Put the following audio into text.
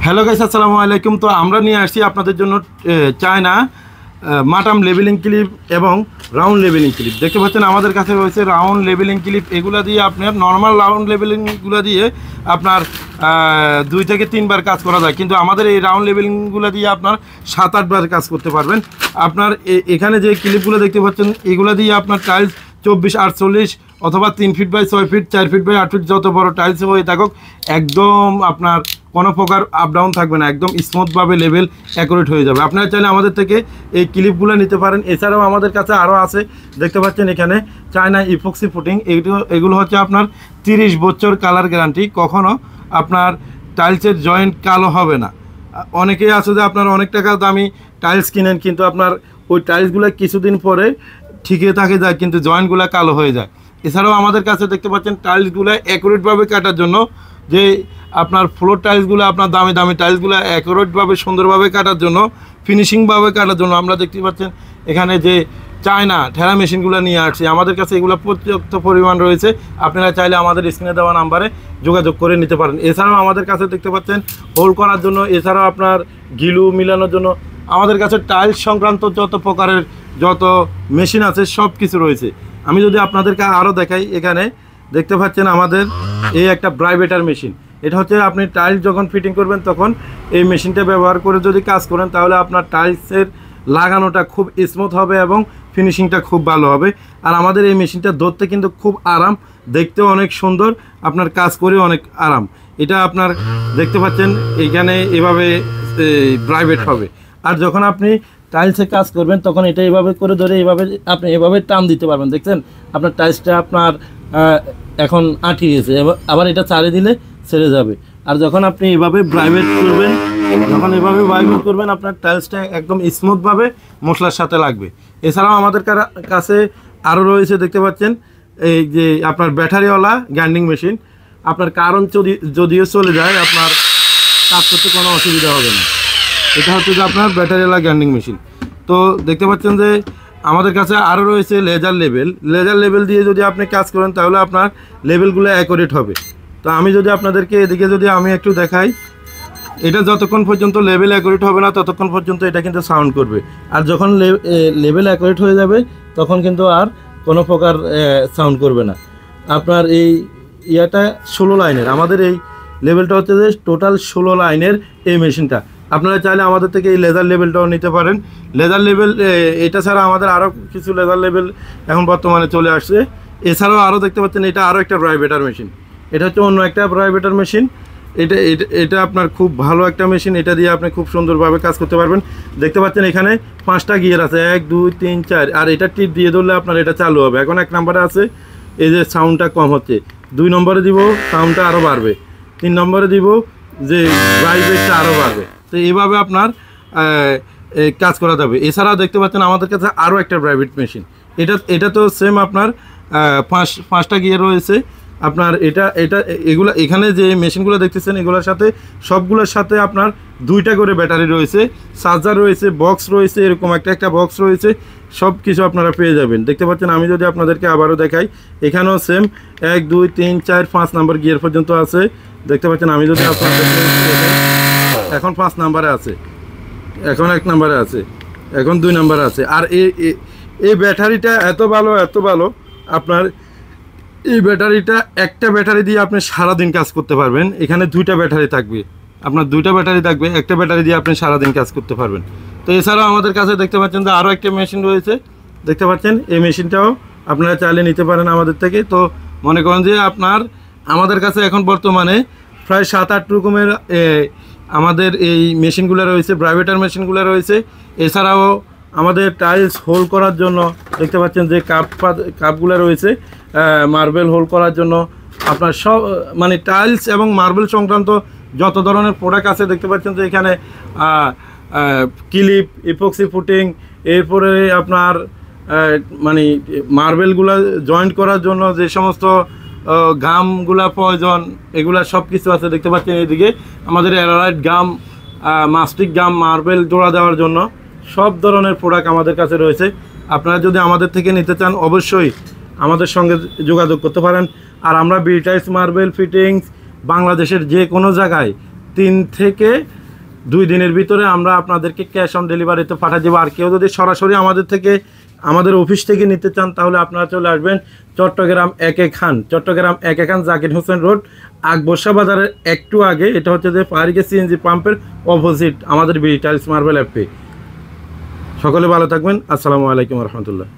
Hello guys, আসসালামু আলাইকুম। তো আমরা নিয়ে আসছি আপনাদের জন্য চায়না মাটাম লেবেলিং ক্লিপ এবং রাউন্ড লেবেলিং ক্লিপ। দেখতে পাচ্ছেন আমাদের কাছে রয়েছে রাউন্ড লেবেলিং ক্লিপ। এগুলো দিয়ে আপনার নর্মাল রাউন্ড লেবেলিংগুলো দিয়ে আপনার 2 থেকে 3 বার কাজ করা যায়, কিন্তু আমাদের এই রাউন্ড লেবেলিংগুলো দিয়ে আপনার 7-8 বার কাজ করতে পারবেন। আপনার এখানে যে ক্লিপগুলো দেখতে পাচ্ছেন এগুলো দিয়ে আপনার টাইলস 24-48 অথবা 3 feet by 6 feet, 4 feet by 8 feet, যত বড় টাইলস হয়ে থাকুক একদম আপনার কোনো প্রকার আপ ডাউন থাকবে না, একদম স্মুথভাবে লেভেল অ্যাকুরেট হয়ে যাবে। আপনারা চাইলে আমাদের থেকে এই ক্লিপগুলো নিতে পারেন। এছাড়াও আমাদের কাছে আরও আছে, দেখতে পাচ্ছেন এখানে চায়না ইপক্সি ফুটিং। এগুলো হচ্ছে আপনার 30 বছর কালার গ্যারান্টি, কখনও আপনার টাইলসের জয়েন্ট কালো হবে না। অনেকেই আছে যে আপনার অনেক টাকা দামি টাইলস কিনেন, কিন্তু আপনার ওই টাইলসগুলো কিছুদিন পরে ঠিকই থাকে যায়, কিন্তু জয়েন্টগুলো কালো হয়ে যায়। এছাড়াও আমাদের কাছে দেখতে পাচ্ছেন টাইলসগুলো অ্যাকুরেটভাবে কাটার জন্য, যে আপনার ফ্লোর টাইলসগুলো, আপনার দামি দামি টাইলসগুলো অ্যাকুরেটভাবে সুন্দরভাবে কাটার জন্য, ফিনিশিংভাবে কাটার জন্য আমরা দেখতে পাচ্ছেন এখানে যে চায়না ঠেলা মেশিনগুলো নিয়ে আসছি। আমাদের কাছে এগুলো পর্যাপ্ত পরিমাণ রয়েছে। আপনারা চাইলে আমাদের স্ক্রিনে দেওয়া নাম্বারে যোগাযোগ করে নিতে পারেন। এছাড়াও আমাদের কাছে দেখতে পাচ্ছেন হোল্ড করার জন্য, এছাড়াও আপনার গিলু মিলানোর জন্য আমাদের কাছে টাইলস সংক্রান্ত যত প্রকারের যত মেশিন আছে সব কিছু রয়েছে। আমি যদি আপনাদেরকে আরও দেখাই, এখানে দেখতে পাচ্ছেন আমাদের এই একটা ব্রাইভেটার মেশিন। এটা হচ্ছে আপনি টাইলস যখন ফিটিং করবেন তখন এই মেশিনটা ব্যবহার করে যদি কাজ করেন তাহলে আপনার টাইলসের লাগানোটা খুব স্মুথ হবে এবং ফিনিশিংটা খুব ভালো হবে। আর আমাদের এই মেশিনটা ধরতে কিন্তু খুব আরাম, দেখতেও অনেক সুন্দর, আপনার কাজ করে অনেক আরাম। এটা আপনার দেখতে পাচ্ছেন এইখানে এভাবে ব্রাইভেট হবে। আর যখন আপনি টাইলসে কাজ করবেন তখন এটা এভাবে করে ধরে এভাবে আপনি এভাবে টান দিতে পারবেন। দেখছেন আপনার টাইলসটা আপনার এখন আঁটিয়েছে, আবার এটা ছাড়ে দিলে ছেড়ে যাবে। আর যখন আপনি এভাবে ব্রাইভেট করবেন, যখন এভাবে ব্রাইভেট করবেন আপনার টাইলসটা একদম স্মুথভাবে মশলার সাথে লাগবে। এছাড়াও আমাদের কাছে আরও রয়েছে, দেখতে পাচ্ছেন এই যে আপনার ব্যাটারিওয়ালা গ্রাইন্ডিং মেশিন। আপনার কারেন্ট যদিও চলে যায় আপনার কাজ করতে কোনো অসুবিধা হবে না। এটা হচ্ছে যে আপনার ব্যাটারিওয়ালা গ্রাইন্ডিং মেশিন। তো দেখতে পাচ্ছেন যে আমাদের কাছে আরও রয়েছে লেজার লেভেল দিয়ে যদি আপনি কাজ করেন তাহলে আপনার লেভেলগুলো অ্যাকুরেট হবে। তো আমি যদি আপনাদেরকে এদিকে যদি আমি একটু দেখাই, এটা যতক্ষণ পর্যন্ত লেভেল অ্যাকুরেট হবে না ততক্ষণ পর্যন্ত এটা কিন্তু সাউন্ড করবে। আর যখন লেভেল অ্যাকুরেট হয়ে যাবে তখন কিন্তু আর কোনো প্রকার সাউন্ড করবে না। আপনার এই ইয়াটা 16 লাইনের, আমাদের এই লেভেলটা হচ্ছে যে টোটাল 16 লাইনের এই মেশিনটা। আপনারা চাইলে আমাদের থেকে এই লেজার লেভেলটাও নিতে পারেন। লেজার লেভেল এটা ছাড়া আমাদের আরও কিছু লেজার লেভেল এখন বর্তমানে চলে আসছে। এছাড়াও আরও দেখতে পাচ্ছেন এটা আরও একটা ব্রাইভেটার মেশিন। এটা হচ্ছে অন্য একটা ব্রাইভেটার মেশিন। এটা আপনার খুব ভালো একটা মেশিন, এটা দিয়ে আপনি খুব সুন্দরভাবে কাজ করতে পারবেন। দেখতে পাচ্ছেন এখানে 5টা গিয়ার আছে, 1 2 3 4, আর এটা টিপ দিয়ে ধরলে আপনার এটা চালু হবে। এখন 1 নম্বরে আছে এই যে সাউন্ডটা কম হচ্ছে, 2 নম্বরে দিব সাউন্ডটা আরও বাড়বে, 3 নম্বরে দিব যে ব্রাইভেটটা আরও বাড়বে। তো এইভাবে আপনার কাজ করা যাবে। এছাড়াও দেখতে পাচ্ছেন আমাদের কাছে আরও একটা ব্রাইভেট মেশিন। এটা তো সেম আপনার 5টা গিয়ার রয়েছে। আপনার এগুলো এখানে যে মেশিনগুলো দেখতেছেন এগুলোর সাথে সবগুলোর সাথে আপনার 2টা করে ব্যাটারি রয়েছে, চার্জার রয়েছে, বক্স রয়েছে, এরকম একটা বক্স রয়েছে, সব কিছু আপনারা পেয়ে যাবেন। দেখতে পাচ্ছেন আমি যদি আপনাদেরকে আবারও দেখাই, এখানেও সেম 1 2 3 4 5 নাম্বার গিয়ার পর্যন্ত আছে। দেখতে পাচ্ছেন আমি যদি আপনাদেরকে এখন 5 নম্বরে আছে, এখন 1 নম্বরে আছে, এখন 2 নম্বরে আছে। আর এই ব্যাটারিটা এত ভালো আপনার এই ব্যাটারিটা একটা ব্যাটারি দিয়ে আপনি সারাদিন কাজ করতে পারবেন। এখানে 2টা ব্যাটারি থাকবে, আপনার 2টা ব্যাটারি থাকবে, একটা ব্যাটারি দিয়ে আপনি সারাদিন কাজ করতে পারবেন। তো এছাড়াও আমাদের কাছে দেখতে পাচ্ছেন যে আরও একটা মেশিন রয়েছে। দেখতে পাচ্ছেন এই মেশিনটাও আপনারা চাইলে নিতে পারেন আমাদের থেকে। তো মনে করেন যে আমাদের কাছে এখন বর্তমানে প্রায় 7-8 রকমের আমাদের এই মেশিনগুলো রয়েছে, ব্রাইভেটার মেশিনগুলো রয়েছে। এছাড়াও আমাদের টাইলস হোল্ড করার জন্য দেখতে পাচ্ছেন যে কাপগুলো রয়েছে, মার্বেল হোল্ড করার জন্য আপনার সব মানে টাইলস এবং মার্বেল সংক্রান্ত যত ধরনের প্রোডাক্ট আছে। দেখতে পাচ্ছেন যে এখানে ক্লিপ, ইপক্সি ফুটিং, এরপরে আপনার মানে মার্বেলগুলো জয়েন্ট করার জন্য যে সমস্ত গামগুলা প্রয়োজন এগুলা সব কিছু আছে। দেখতে পাচ্ছেন এদিকে আমাদের অ্যালারাইট গাম, মাস্টিক গাম, মার্বেল জোড়া দেওয়ার জন্য সব ধরনের প্রোডাক্ট আমাদের কাছে রয়েছে। আপনারা যদি আমাদের থেকে নিতে চান অবশ্যই আমাদের সঙ্গে যোগাযোগ করতে পারেন। আর আমরা বিটাইস মার্বেল ফিটিংস বাংলাদেশের যে কোনো জায়গায় 3 থেকে 2 দিনের ভিতরে আমরা আপনাদেরকে ক্যাশ অন ডেলিভারিতে পাঠিয়ে দেবো। আর কেউ যদি সরাসরি আমাদের অফিস থেকে নিতে চান তাহলে আপনারা চলে আসবেন চট্টগ্রাম একে খান জাকির হোসেন রোড, আকবর শাহ বাজারের একটু আগে। এটা হচ্ছে যে ফায়ারিকে সিএনজি পাম্পের অপোজিট আমাদের বি টাইলস মার্বেল অ্যাপে। সকলে ভালো থাকবেন। আসসালামু আলাইকুম রহমতুল্লাহ।